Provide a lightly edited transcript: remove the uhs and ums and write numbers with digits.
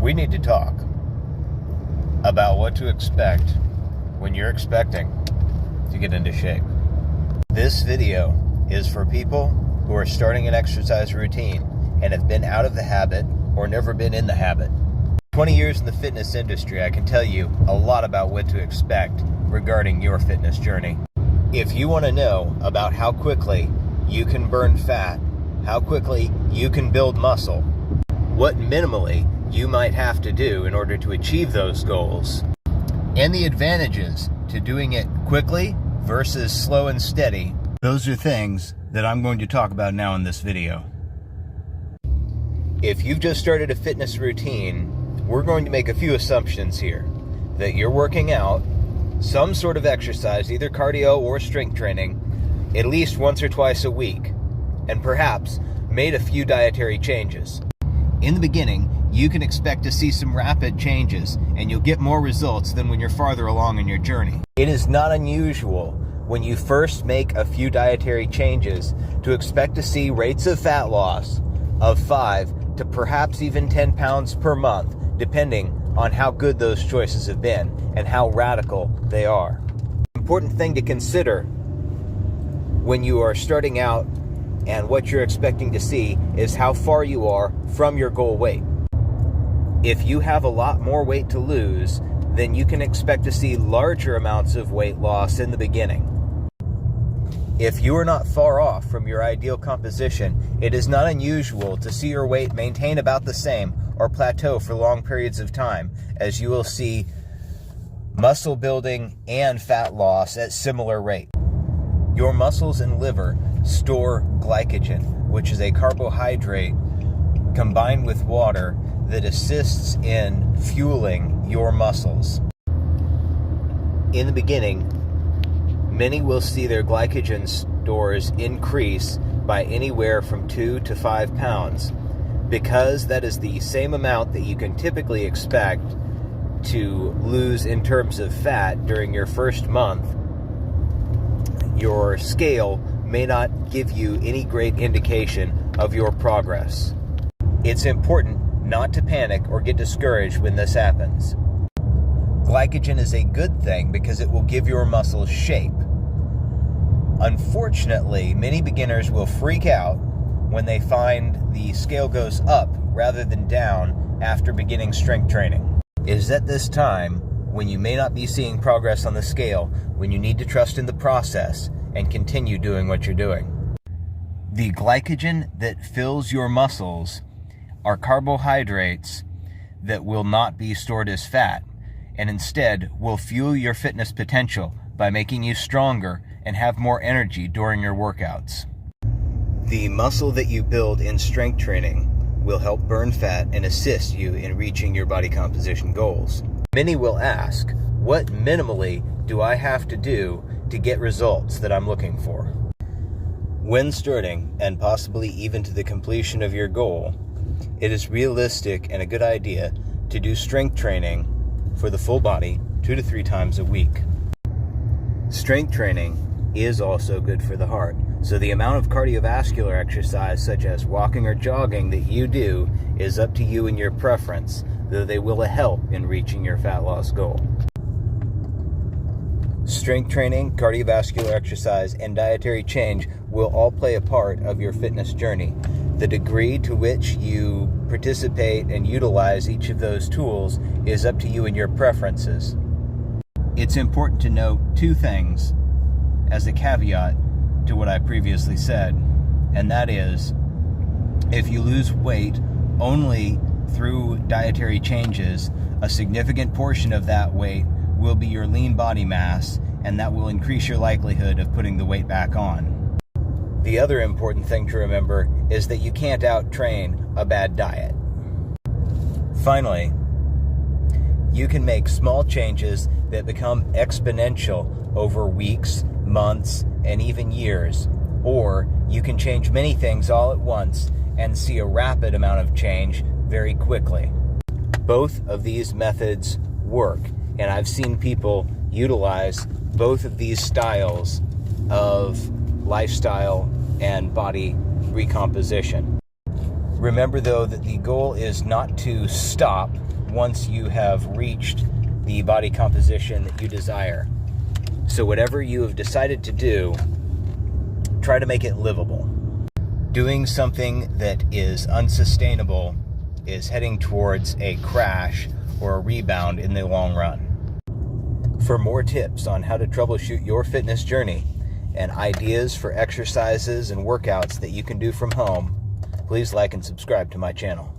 We need to talk about what to expect when you're expecting to get into shape. This video is for people who are starting an exercise routine and have been out of the habit or never been in the habit. 20 years in the fitness industry, I can tell you a lot about what to expect regarding your fitness journey. If you want to know about how quickly you can burn fat, how quickly you can build muscle, what minimally you might have to do in order to achieve those goals, and the advantages to doing it quickly versus slow and steady, those are things that I'm going to talk about now in this video. If you've just started a fitness routine, we're going to make a few assumptions here. That you're working out some sort of exercise, either cardio or strength training, at least once or twice a week, and perhaps made a few dietary changes. In the beginning, you can expect to see some rapid changes, and you'll get more results than when you're farther along in your journey. It is not unusual when you first make a few dietary changes to expect to see rates of fat loss of 5 to perhaps even 10 pounds per month, depending on how good those choices have been and how radical they are. Important thing to consider when you are starting out and what you're expecting to see is how far you are from your goal weight. If you have a lot more weight to lose, then you can expect to see larger amounts of weight loss in the beginning. If you are not far off from your ideal composition, it is not unusual to see your weight maintain about the same or plateau for long periods of time, as you will see muscle building and fat loss at similar rate. Your muscles and liver store glycogen, which is a carbohydrate combined with water that assists in fueling your muscles. In the beginning, many will see their glycogen stores increase by anywhere from 2 to 5 pounds, because that is the same amount that you can typically expect to lose in terms of fat during your first month. Your scale may not give you any great indication of your progress. It's important not to panic or get discouraged when this happens. Glycogen is a good thing because it will give your muscles shape. Unfortunately, many beginners will freak out when they find the scale goes up rather than down after beginning strength training. It is at this time when you may not be seeing progress on the scale, when you need to trust in the process and continue doing what you're doing. The glycogen that fills your muscles are carbohydrates that will not be stored as fat, and instead will fuel your fitness potential by making you stronger and have more energy during your workouts. The muscle that you build in strength training will help burn fat and assist you in reaching your body composition goals. Many will ask, what minimally do I have to do to get results that I'm looking for? When starting, and possibly even to the completion of your goal, it is realistic and a good idea to do strength training for the full body 2 to 3 times a week. Strength training is also good for the heart, so the amount of cardiovascular exercise such as walking or jogging that you do is up to you and your preference, though they will help in reaching your fat loss goal. Strength training, cardiovascular exercise, and dietary change will all play a part of your fitness journey. The degree to which you participate and utilize each of those tools is up to you and your preferences. It's important to note 2 things as a caveat to what I previously said, and that is, if you lose weight only through dietary changes, a significant portion of that weight will be your lean body mass, and that will increase your likelihood of putting the weight back on. The other important thing to remember is that you can't out-train a bad diet. Finally, you can make small changes that become exponential over weeks, months, and even years, or you can change many things all at once and see a rapid amount of change very quickly. Both of these methods work, and I've seen people utilize both of these styles of lifestyle and body recomposition. Remember though that the goal is not to stop once you have reached the body composition that you desire. So whatever you have decided to do, try to make it livable. Doing something that is unsustainable is heading towards a crash or a rebound in the long run. For more tips on how to troubleshoot your fitness journey and ideas for exercises and workouts that you can do from home, please like and subscribe to my channel.